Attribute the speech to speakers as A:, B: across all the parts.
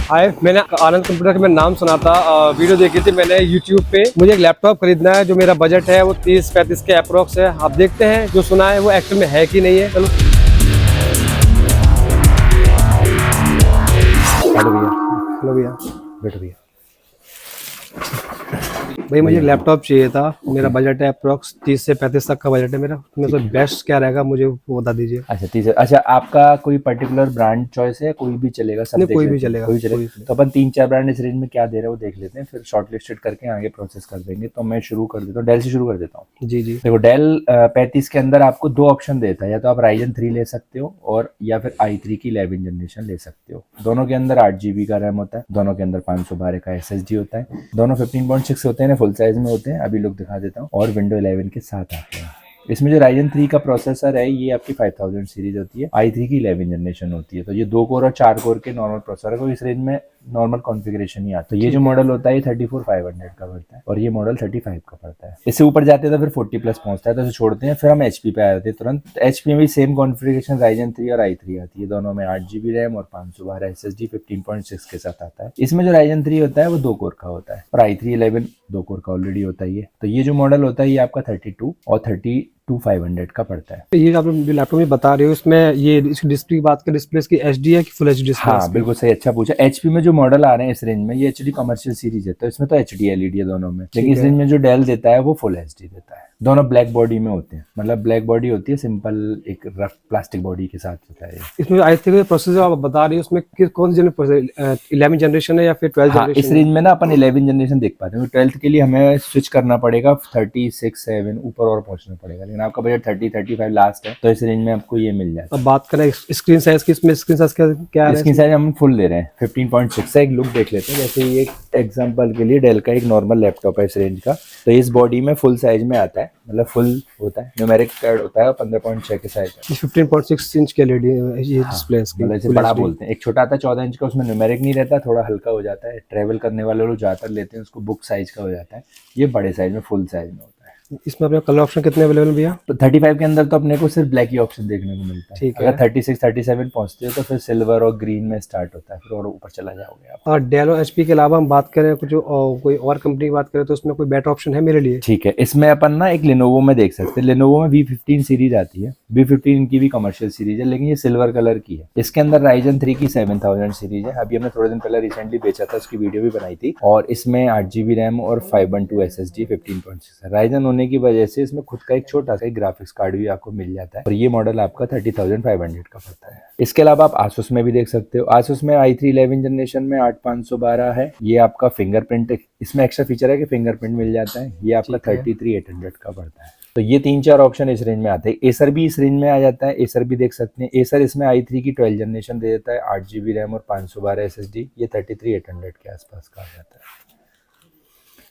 A: हाय, मैंने आनंद कंप्यूटर का मैं नाम सुना था, वीडियो देखी थी मैंने यूट्यूब पे। मुझे एक लैपटॉप खरीदना है, जो मेरा बजट है वो 30-35 के अप्रोक्स है। आप देखते हैं जो सुना है वो एक्चुअल में है कि नहीं है। चलो
B: हेलो भैया।
A: हेलो भैया।
B: बैठो भैया।
A: भाई मुझे एक लैपटॉप चाहिए था, मेरा
B: ओके।
A: बजट है अप्रोक्स 30 से 35 तक का बजट है मेरा। उसमें से बेस्ट क्या रहेगा मुझे वो बता दीजिए।
B: अच्छा 30 है। अच्छा, आपका कोई पर्टिकुलर ब्रांड चॉइस है? कोई भी चलेगा, सब
A: नहीं,
B: देख
A: कोई भी
B: लेते हैं,
A: चलेगा,
B: कोई भी चलेगा।
A: कोई भी चलेगा।
B: तो अपन 3-4 ब्रांड इस रेंज में क्या दे रहे हैं वो देख लेते हैं, फिर शॉर्ट लिस्टेड करके आगे प्रोसेस कर देंगे। तो मैं शुरू कर देता हूँ, डेल से शुरू कर देता हूँ।
A: जी जी।
B: देखो, डेल 35 के अंदर आपको दो ऑप्शन देता है, या तो आप राइजन 3 ले सकते हो और या फिर i3 की 11 जनरेशन ले सकते हो। दोनों के अंदर 8 GB का रैम होता है, दोनों के अंदर 512 का SSD होता है, दोनों 15.6 होते हैं, फुल साइज में होते हैं। अभी लुक दिखा देता हूँ, और विंडो 11 के साथ आते हैं। इसमें जो राइजन 3 का प्रोसेसर है ये आपकी 5000 सीरीज होती है, i3 की 11 जनरेशन होती है। तो ये 2 कोर और 4 कोर के नॉर्मल प्रोसेसर को इस रेंज में नॉर्मल कॉन्फ़िगरेशन ही आता है। तो ये जो मॉडल होता है ये 34500 का पड़ता है, और ये मॉडल 35 का पड़ता है। इससे ऊपर जाते हैं तो फिर 40 प्लस पहुंचता है, तो इसे छोड़ते हैं। फिर हम HP पे आ जाते हैं तुरंत। HP में भी सेम कॉन्फ़िगरेशन राइजन 3 और i3 आती है, दोनों में 8 GB रैम और 512 SSD 15.6 के साथ आता है। इसमें जो राइजन 3 होता है वो 2 कोर का होता है, और i3 11 2 कोर का ऑलरेडी होता है ये। तो ये जो मॉडल होता है ये आपका 32 और 32500 का पड़ता है।
A: तो ये आप जो लैपटॉप में बता रहे हो, इसमें ये इसकी डिस्प्ले की बात करें, डिस्प्ले की HD है कि फुल HD डिस्प्ले?
B: हाँ बिल्कुल सही, अच्छा पूछा। HP में जो मॉडल आ रहे हैं इस रेंज में ये HD कमर्शियल सीरीज है, तो इसमें तो HD LED है दोनों में। लेकिन इस
A: है।
B: रेंज में जो डेल देता है वो फुल HD देता है। दोनों ब्लैक बॉडी में होते हैं, मतलब ब्लैक बॉडी होती है, सिंपल एक रफ प्लास्टिक बॉडी के साथ होता है ये।
A: इसमें आई थिंक प्रोसेसर आप बता रही है, उसमें कौन सी जनरेशन, 11 जनरेशन है या फिर 12
B: हाँ, इस
A: जनरेशन
B: रेंज में ना अपन 11 जनरेशन देख पाते हैं। 12th के लिए हमें स्विच करना पड़ेगा, 36-7 ऊपर और पहुंचना पड़ेगा, लेकिन आपका बजट 30-35 लास्ट है, तो इस रेंज में आपको ये मिल जाता है।
A: अब बात करें स्क्रीन साइज की, इसमें स्क्रीन साइज क्या है
B: इसकी
A: इसमें?
B: साइज हम फुल दे रहे हैं, 15.6 है। एक लुक देख लेते हैं। जैसे ये एग्जांपल के लिए डेल का एक नॉर्मल लैपटॉप है इस रेंज का, तो इस बॉडी में फुल साइज में आता है, मतलब फुल होता है, न्यूमेरिक पैड होता है, और 15.6 के साइज है।
A: 15.6 इंच के LED ये डिस्प्ले इसकी,
B: मतलब इसे
A: Full
B: बड़ा
A: HD।
B: बोलते हैं। एक छोटा आता है 14 इंच का, उसमें न्यूमेरिक नहीं रहता, थोड़ा हल्का हो जाता है। ट्रैवल करने वाले लोग ज्यादातर लेते हैं उसको, बुक साइज का हो जाता है। ये बड़े साइज में फुल साइज में होता है।
A: इसमें अपने कलर ऑप्शन कितने अवेलेबल भैया?
B: तो 35 के अंदर तो अपने को सिर्फ ब्लैक ही ऑप्शन देखने को मिलता है।
A: ठीक है।
B: अगर 36-37 पहुंचते हो तो फिर सिल्वर और ग्रीन में स्टार्ट होता है, फिर और ऊपर चला जाओगे आप।
A: और डेल और HP के अलावा हम बात करें कुछ कोई और कंपनी की बात करें, तो उसमें कोई बेटर ऑप्शन है मेरे लिए?
B: ठीक है, इसमें अपन ना एक लेनोवो में देख सकते हैं। लेनोवो में V15 सीरीज आती है, V15 की भी कमर्शियल सीरीज है, लेकिन ये सिल्वर कलर की है। इसके अंदर राइजन 3 की 7000 सीरीज है। अभी हमने थोड़े दिन पहले रिसेंटली बेचा था, उसकी वीडियो भी बनाई थी। और इसमें 8 GB रैम और 512 SSD 15.6 है। राइजन होने की वजह से इसमें खुद का एक छोटा सा ग्राफिक्स कार्ड भी आपको मिल जाता है, और ये मॉडल आपका 30,500 का पड़ता है। इसके अलावा आप आसूस में भी देख सकते हो। आसूस में i3 11 जनरेशन में 8512 है। ये आपका फिंगरप्रिंट, इसमें एक्स्ट्रा फीचर है कि फिंगरप्रिंट मिल जाता है। ये आपका 33,800 का पड़ता है। तो ये 3-4 ऑप्शन इस रेंज में आते हैं। एसर भी इस रेंज में आ जाता है, एसर भी देख सकते हैं। एसर इसमें i3 की 12 जनरेशन दे देता है, 8 GB रैम और 512 SSD। ये 33,800 के आसपास का आ जाता है।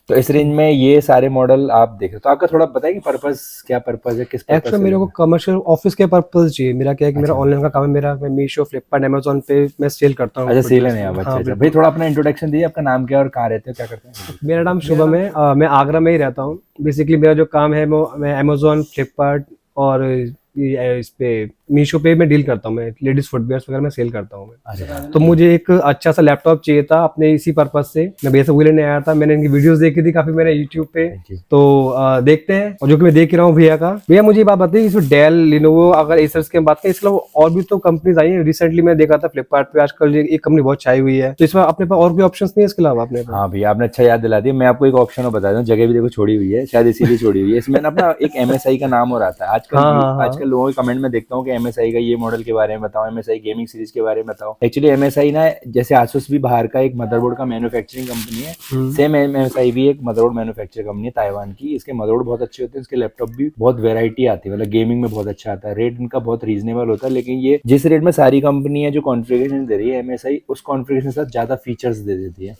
B: तो इस रेंज में ये सारे मॉडल आप देख रहे हो। तो आपका थोड़ा बताइए कि पर्पस क्या, पर्पस है, किस पर्पस
A: एक्चुअली मेरे को कमर्शियल ऑफिस के पर्पज चाहिए। मेरा क्या है कि मेरा ऑनलाइन का काम है, मेरा मैं मीशो, फ्लिपकार्ट, अमेजोन पे मैं सेल करता हूँ।
B: अच्छा सेल है आप। अच्छा
A: हाँ,
B: अच्छा भाई, थोड़ा अपना इंट्रोडक्शन दीजिए। आपका नाम क्या है और कहाँ रहते हो, क्या करते हैं?
A: मेरा नाम शुभम है, मैं आगरा में ही रहता हूँ। बेसिकली मेरा जो काम है वो मैं अमेजोन, फ्लिपकार्ट और इस पे मीशो पे मैं डील करता हूँ। मैं लेडीज फुटवेयर वगैरह में सेल करता हूँ मैं। तो मुझे एक अच्छा सा लैपटॉप चाहिए था अपने इसी पर्पज से। मैं भैया से वही लेने आया था। मैंने इनकी वीडियोस देखी थी काफी मैंने यूट्यूब पे, तो देखते हैं। और जो कि मैं देख रहा हूँ भैया का। भैया मुझे ये बात बताइए, इसमें डेल, लिनोवो, अगर एसर्स की बात करें, इसके अलावा और भी तो कंपनीज आई है। रिसेंटली मैं देखा था फ्लिपकार्ट पे आजकल एक कंपनी बहुत छाई हुई है, तो इसमें अपने पास और भी ऑप्शन नहीं है इसके अलावा अपने पास?
B: हाँ भैया, आपने अच्छा याद दिला दिया। मैं आपको एक ऑप्शन और बता दूं, जगह भी देखो छोड़ी हुई है, शायद इसीलिए छोड़ी हुई है। इसमें ना अपना एक MSI का नाम और आता है आजकल। आजकल लोगों के कमेंट में देखता हूँ कि MSI का ये मॉडल के बारे में बताओ, MSI गेमिंग सीरीज के बारे में बताओ। एक्चुअली MSI ना, जैसे आसूस भी बाहर का एक मदरबोर्ड का मैन्युफैक्चरिंग कंपनी है, सेम MSI भी एक मदरबोर्ड मैन्युफैक्चर कंपनी है ताइवान की। इसके मदरबोर्ड बहुत अच्छे होते हैं, इसके लैपटॉप भी बहुत वेरायटी आती है, मतलब गेमिंग में बहुत अच्छा आता है। रेट इनका बहुत रीजनेबल होता है, लेकिन ये जिस रेट में सारी कंपनी है जो कॉन्फ़िगरेशन दे रही है MSI, उस कॉन्फ़िगरेशन के साथ ज्यादा फीचर्स दे देती है।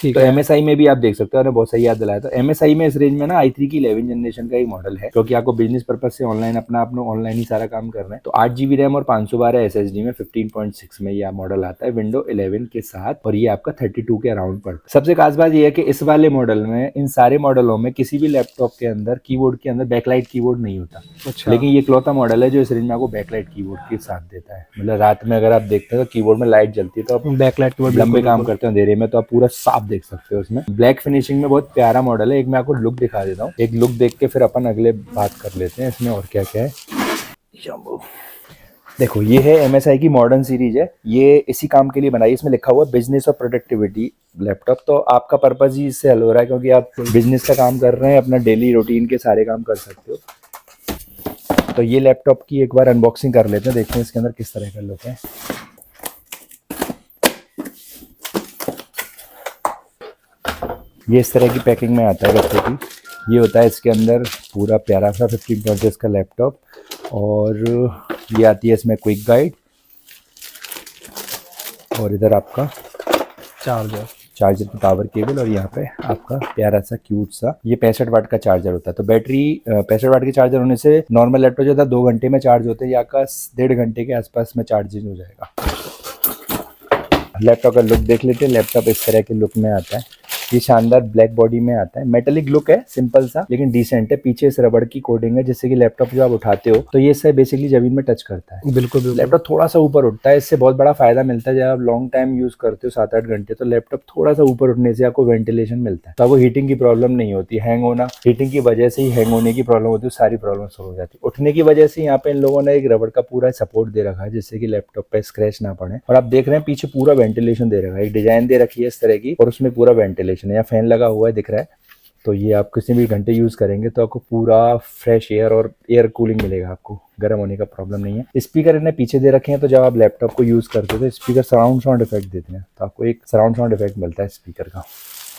A: ठीक
B: तो
A: है।
B: MSI में भी आप देख सकते हो, बहुत सही याद दिलाया। तो MSI में इस रेंज में ना i3 की 11 जनरेशन का एक मॉडल है, क्योंकि आपको बिजनेस पर्पज से ऑनलाइन अपना ऑनलाइन ही सारा काम करना है। तो 8 GB रैम और 512 SSD में 15.6 में ये मॉडल आता है विंडो 11 के साथ, और ये आपका 32 के अराउंड पड़ता है। सबसे खास बात ये है कि इस वाले मॉडल में, इन सारे मॉडलों में किसी भी लैपटॉप के अंदर कीबोर्ड के अंदर बैकलाइट कीबोर्ड नहीं होता।
A: अच्छा।
B: लेकिन ये इकलौता मॉडल है जो इस रेंज में आपको बैकलाइट कीबोर्ड के साथ देता है। मतलब रात में अगर आप देखते हैं तो कीबोर्ड में लाइट जलती है, तो आप
A: बैकलाइट कीबोर्ड
B: लंबे काम करते हो अंधेरे में तो आप पूरा साफ देख सकते हो। उसमें ब्लैक फिनिशिंग में बहुत प्यारा मॉडल है। एक मैं आपको लुक दिखा देता हूँ, एक लुक देख के फिर अपन अगले बात कर लेते हैं इसमें और क्या क्या है। देखो ये है MSI की मॉडर्न सीरीज है, ये इसी काम के लिए बनाई। इसमें लिखा हुआ है बिजनेस और प्रोडक्टिविटी लैपटॉप। तो आपका पर्पज ही इससे हल हो रहा है, क्योंकि आप बिजनेस का काम कर रहे हैं, अपना डेली रूटीन के सारे काम कर सकते हो। तो ये लैपटॉप की एक बार अनबॉक्सिंग कर लेते हैं, देखते हैं इसके अंदर किस तरह का लुक है। ये इस तरह की पैकिंग में आता है बच्चे की। ये होता है इसके अंदर पूरा प्यारा सा 15.6 का लैपटॉप, और ये आती है इसमें क्विक गाइड, और इधर आपका चार्जर की पावर केबल, और यहाँ पे आपका प्यारा सा क्यूट सा ये 65 वाट का चार्जर होता है। तो बैटरी 65 वाट के चार्जर होने से नॉर्मल लैपटॉप जो था 2 घंटे में चार्ज होते हैं, या का 1.5 घंटे के आसपास में चार्जिंग हो जाएगा। लैपटॉप का लुक देख लेते हैं। लैपटॉप इस तरह के लुक में आता है, ये शानदार ब्लैक बॉडी में आता है। मेटेलिक लुक है, सिंपल सा लेकिन डिसेंट है। पीछे इस रबड़ की कोटिंग है, जिससे कि लैपटॉप जो आप उठाते हो तो ये इससे बेसिकली जमीन में टच करता है।
A: बिल्कुल।
B: लैपटॉप थोड़ा सा ऊपर उठता है, इससे बहुत बड़ा फायदा मिलता है। जब आप लॉन्ग टाइम यूज करते हो 7-8 घंटे, तो लैपटॉप थोड़ा सा ऊपर उठने से आपको वेंटिलेशन मिलता है, तो आपको हीटिंग की प्रॉब्लम नहीं होती। हैंग होना, हीटिंग की वजह से ही हैंग होने की प्रॉब्लम होती है, सारी प्रॉब्लम सॉल्व हो जाती है। उठने की वजह से यहाँ पे इन लोगों ने एक रबड़ का पूरा सपोर्ट दे रखा है, जिससे कि लैपटॉप पे स्क्रैच ना पड़े। और आप देख रहे हैं पीछे पूरा वेंटिलेशन दे रखा है, एक डिजाइन दे रखी है इस तरह की, और उसमें पूरा वेंटिलेशन है। यहाँ फैन लगा हुआ है दिख रहा है, तो ये आप किसी भी घंटे यूज करेंगे तो आपको पूरा फ्रेश एयर और एयर कूलिंग मिलेगा, आपको गर्म होने का प्रॉब्लम नहीं है। स्पीकर इन्हें पीछे दे रखे हैं, तो जब आप लैपटॉप को यूज करते हो तो स्पीकर सराउंड साउंड इफेक्ट देते हैं, तो आपको एक सराउंड साउंड इफेक्ट मिलता है स्पीकर का।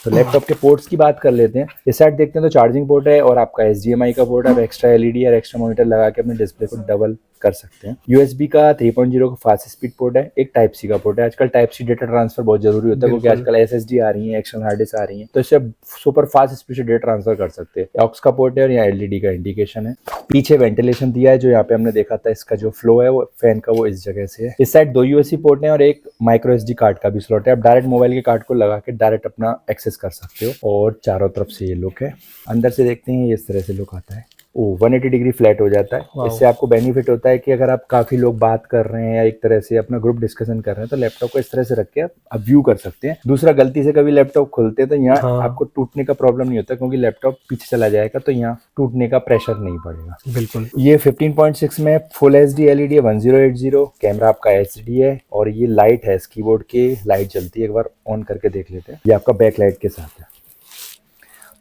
B: तो लैपटॉप के पोर्ट्स की बात कर लेते हैं। इस साइड देखते हैं तो चार्जिंग पोर्ट है, और आपका HDMI का पोर्ट है। आप एक्स्ट्रा LED और एक्स्ट्रा मॉनिटर लगा के अपने डिस्प्ले को डबल कर सकते हैं। USB का 3.0 का फास्ट स्पीड पोर्ट है, एक टाइप सी का पोर्ट है। आजकल टाइप सी डेटा ट्रांसफर बहुत जरूरी होता है, क्योंकि आजकल SSD आ रही है, एक्सटर्नल हार्ड डिस्क आ रही है, तो इससे सुपर फास्ट स्पीड से डेटा ट्रांसफर कर सकते हैं। ऑक्स का पोर्ट है, और यहाँ LED का इंडिकेशन है। पीछे वेंटिलेशन दिया है, जो यहाँ पे हमने देखा था, इसका जो फ्लो है वो फैन का वो इस जगह से है। इस साइड 2 USB पोर्ट है और एक माइक्रो SD कार्ड का भी स्लॉट है। आप डायरेक्ट मोबाइल के कार्ड को लगा के डायरेक्ट अपना एक्सेस कर सकते हो, और चारों तरफ से ये लुक है। अंदर से देखते हैं, ये इस तरह से लुक आता है। 180 डिग्री फ्लैट हो जाता है। इससे आपको बेनिफिट होता है कि अगर आप काफी लोग बात कर रहे हैं या एक तरह से अपना ग्रुप डिस्कशन कर रहे हैं, तो लैपटॉप को इस तरह से रख के आप व्यू कर सकते हैं। दूसरा, गलती से कभी लैपटॉप खोलते हैं तो यहाँ आपको टूटने का प्रॉब्लम नहीं होता, क्योंकि लैपटॉप पीछे चला जाएगा, तो यहाँ टूटने का प्रेशर नहीं पड़ेगा।
A: बिल्कुल।
B: ये 15.6 में फुल HD LED है, 1080। कैमरा आपका HD है, और ये लाइट है, इस कीबोर्ड की लाइट जलती है। एक बार ऑन करके देख लेते हैं। ये आपका बैक लाइट के साथ है।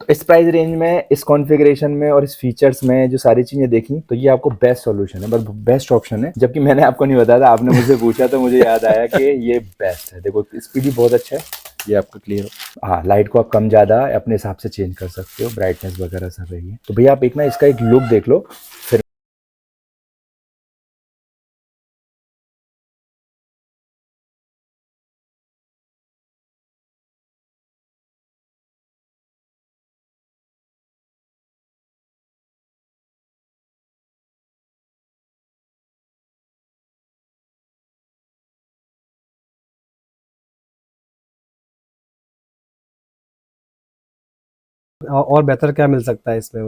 B: तो इस प्राइस रेंज में, इस कॉन्फ़िगरेशन में और इस फीचर्स में जो सारी चीजें देखी, तो ये आपको बेस्ट सॉल्यूशन है, बस बेस्ट ऑप्शन है। जबकि मैंने आपको नहीं बताया था, आपने मुझसे पूछा तो मुझे याद आया कि ये बेस्ट है। देखो स्पीड भी बहुत अच्छा है, ये आपका क्लियर हो। हाँ, लाइट को आप कम ज़्यादा अपने हिसाब से चेंज कर सकते हो, ब्राइटनेस वगैरह सब है। तो भैया आप एक ना इसका एक लुक देख लो, फिर
A: और बेहतर क्या मिल सकता है इसमें?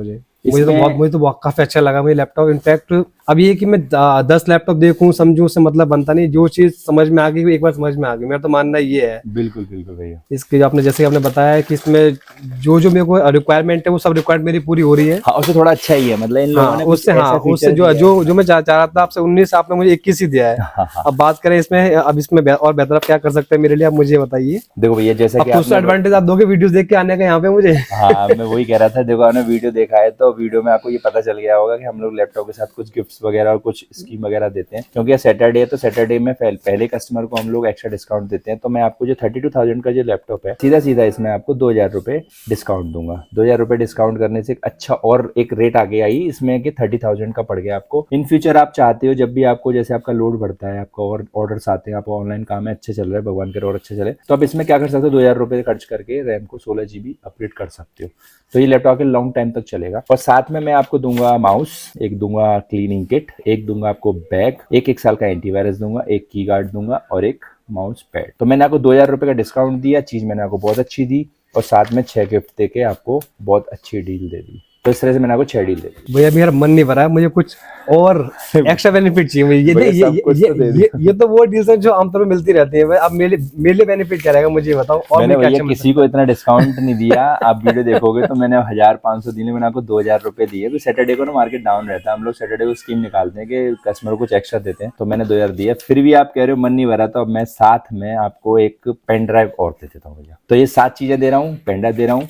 A: मुझे तो बहुत काफी अच्छा लगा मुझे लैपटॉप। इनफैक्ट अब ये कि मैं 10 लैपटॉप देखूं समझूं, उससे मतलब बनता नहीं। जो चीज समझ में आ गई एक बार समझ में आ गई, मेरा तो मानना ये है।
B: बिल्कुल बिल्कुल भैया।
A: इसके आपने जैसे आपने बताया कि इसमें जो जो मेरे को रिक्वायरमेंट है वो सब रिक्वायरमेंट मेरी पूरी हो रही है।
B: हाँ, उससे थोड़ा अच्छा ही है, मतलब इन लोगों ने
A: उससे जो मैं चाह रहा था आपसे 19, आपने मुझे 21 ही दिया है। अब बात करें इसमें, अब इसमें और बेहतर आप क्या कर सकते हैं मेरे लिए, आप मुझे बताइए।
B: देखो भैया, जैसे कि
A: दूसरा एडवांटेज आप दोगे वीडियोस देख के आने का यहाँ पे मुझे।
B: हाँ, मैं वही कह रहा था। देखो आपने वीडियो देखा है, तो वीडियो में आपको ये पता चल गया होगा कि हम लोग लैपटॉप के साथ कुछ गिफ्ट्स वगैरह और कुछ स्कीम वगैरह देते हैं, क्योंकि सैटरडे है तो सैटरडे में पहले कस्टमर को हम लोग एक्स्ट्रा डिस्काउंट देते हैं। तो मैं आपको जो 32,000 का जो लैपटॉप है, सीधा सीधा इसमें आपको 2,000 रुपये डिस्काउंट दूंगा। 2,000 रुपये डिस्काउंट करने से एक अच्छा और एक रेट आगे आई इसमें कि 30,000 का पड़ गया आपको। इन फ्यूचर आप चाहते हो जब भी आपको जैसे आपका लोड बढ़ता है, आपका और ऑर्डर्स आते हैं, आपका ऑनलाइन काम है अच्छे चल रहा है, भगवान करे और अच्छे चले, तो आप इसमें क्या कर सकते हो, 2,000 रुपये खर्च करके रैम को 16 GB अपग्रेड कर सकते हो। तो ये लैपटॉप के लॉन्ग टाइम तक चलेगा। और साथ में मैं आपको दूंगा माउस, एक दूंगा क्लीनिंग किट, एक दूंगा आपको बैग, एक साल का एंटीवायरस दूंगा, एक की गार्ड दूंगा और एक माउस पैड। तो मैंने आपको 2,000 रुपये का डिस्काउंट दिया, चीज़ मैंने आपको बहुत अच्छी दी और साथ में 6 गिफ्ट दे के आपको बहुत अच्छी डील दे दी। तो इस तरह से मैंने आपको 6 डील दे दी।
A: भैया मेरा मन नहीं भरा है, मुझे कुछ और एक्स्ट्रा बेनिफिट चाहिए मुझे। ये तो वो डील्स हैं जो आमतौर पर मिलती रहती है। अब मेरे लिए बेनिफिट क्या रहेगा मुझे बताओ। और
B: मैंने
A: क्या
B: भैया किसी को इतना डिस्काउंट नहीं दिया। आप वीडियो देखोगे तो मैंने 1,500 दिए, मैंने आपको 2,000 रुपये दिए। तो सैटरडे को ना मार्केट डाउन रहता है, हम लोग सैटरडे को स्कीम निकालते हैं कि कस्टमर को कुछ एक्स्ट्रा देते हैं, तो मैंने 2,000 दिया। फिर भी आप कह रहे हो मन नहीं भरा, तो अब मैं साथ में आपको एक पेन ड्राइव और दे देता हूँ भैया। तो ये 7 चीजें दे रहा हूँ, पेन ड्राइव दे रहा हूँ,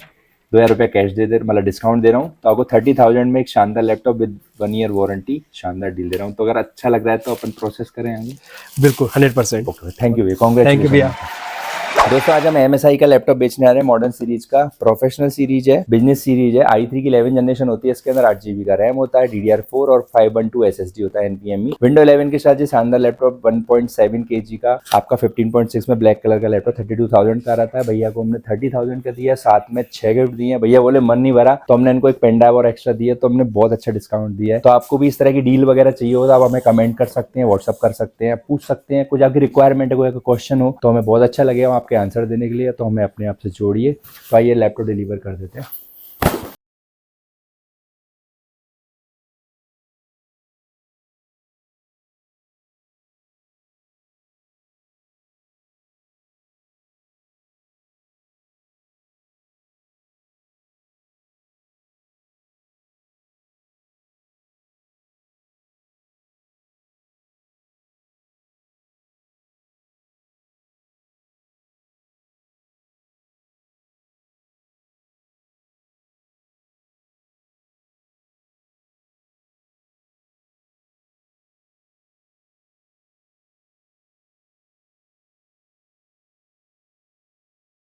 B: 2,000 रुपये कैश दे दे, मतलब डिस्काउंट दे रहा हूँ। तो आपको 30,000 में एक शानदार लैपटॉप विद 1 ईयर वारंटी शानदार डील दे रहा हूँ। तो अगर अच्छा लग रहा है तो अपन प्रोसेस करें आगे।
A: बिल्कुल 100%।
B: ओके, थैंक यू भैया, कांग्रेचुलेशन।
A: थैंक यू भैया।
B: दोस्तों आज हम MSI का लैपटॉप बेचने आ रहे हैं। मॉडर्न सीरीज का प्रोफेशनल सीरीज है, बिजनेस सीरीज है। i3 की 11 जनरेशन होती है, इसके अंदर 8 GB का रैम होता है, DDR4 और 512 SSD होता है NVMe। विंडो 11 के साथ ये शानदार लैपटॉप 1.7 kg का आपका 15.6 में ब्लैक कलर का लैपटॉप 32,000 का रहता है। भैया को हमने 30,000 का दिया, साथ में 6 गिफ्ट दिए। भैया बोले मन नहीं भरा, तो हमने इनको एक पेन ड्राइव और एक्स्ट्रा दिया, तो हमने बहुत अच्छा डिस्काउंट दिया है। तो आपको भी इस तरह की डील वगैरह चाहिए हो तो आप हमें कमेंट कर सकते हैं, व्हाट्सअप कर सकते हैं, पूछ सकते हैं। कुछ आपकी रिक्वायरमेंट है, कोई क्वेश्चन हो तो हमें बहुत अच्छा लगेगा आपके आंसर देने के लिए, तो हमें अपने आप से जोड़िए। तो आइए लैपटॉप डिलीवर कर देते हैं।